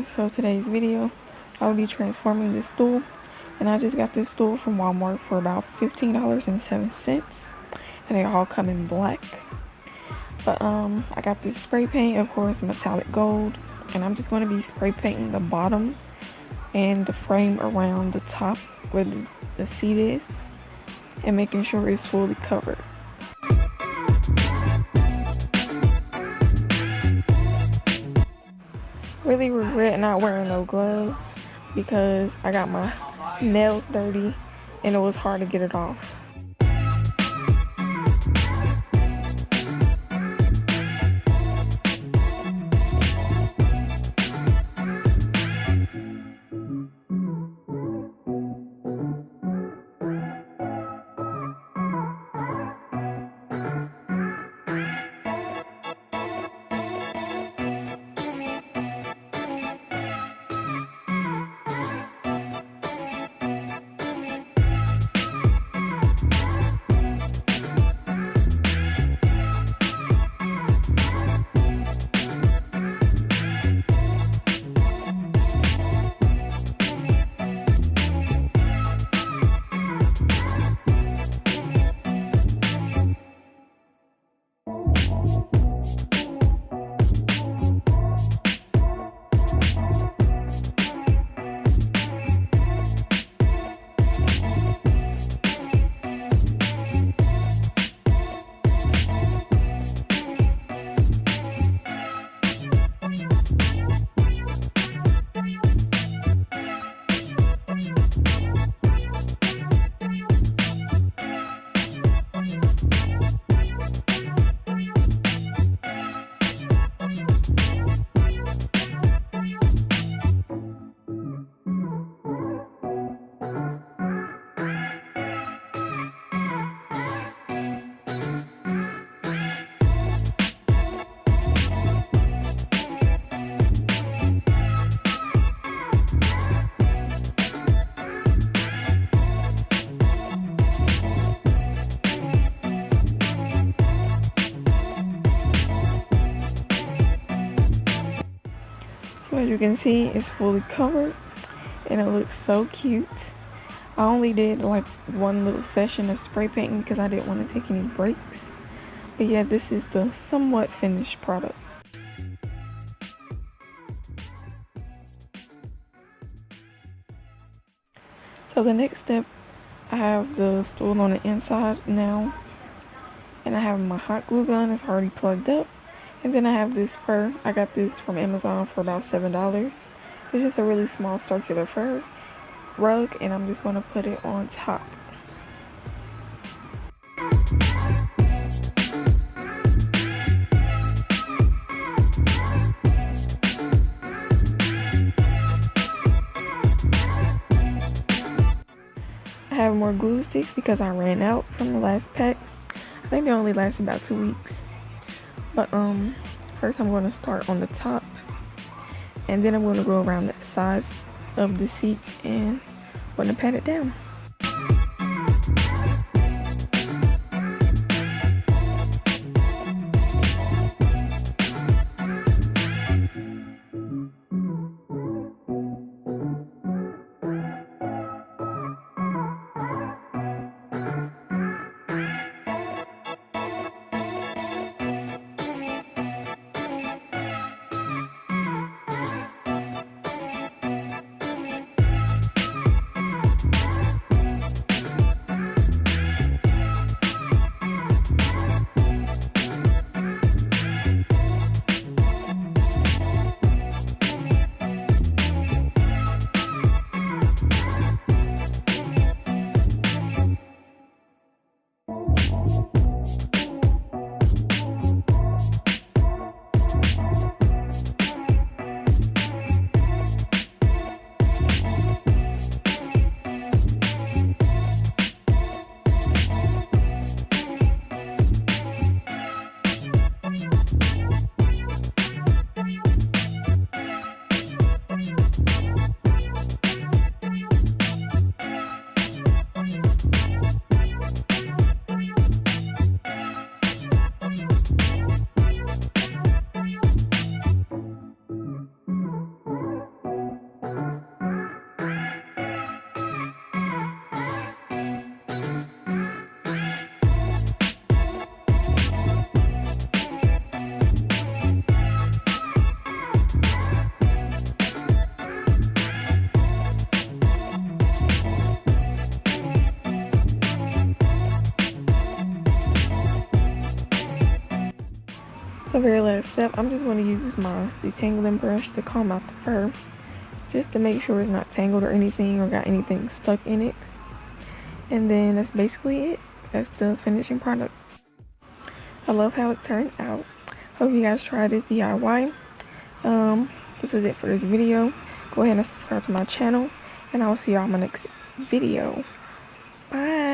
guys, so today's video I'll be transforming this stool, and I just got this stool from Walmart for about $15.07, and they all come in black. But I got this spray paint, of course, metallic gold, and I'm just going to be spray painting the bottom and the frame around the top where the seat is, and making sure it's fully covered. Really regret not wearing no gloves because I got my nails dirty and it was hard to get it off. So as you can see, it's fully covered and it looks so cute. I only did like one little session of spray painting because I didn't want to take any breaks. But yeah, this is the somewhat finished product. So the next step, I have the stool on the inside now, and I have my hot glue gun. It's already plugged up. And then I have this fur. I got this from Amazon for about $7. It's just a really small circular fur rug, and I'm just going to put it on top. I have more glue sticks because I ran out from the last pack. I think they only last about 2 weeks. But first I'm going to start on the top, and then I'm going to go around the sides of the seats and I'm going to pat it down. the very last step, I'm just going to use my detangling brush to comb out the fur, just to make sure it's not tangled or anything or got anything stuck in it. And then that's basically it. That's the finishing product. I love how it turned out. Hope you guys try this DIY. This is it for this video. Go ahead and subscribe to my channel, and I will see y'all in my next video. Bye.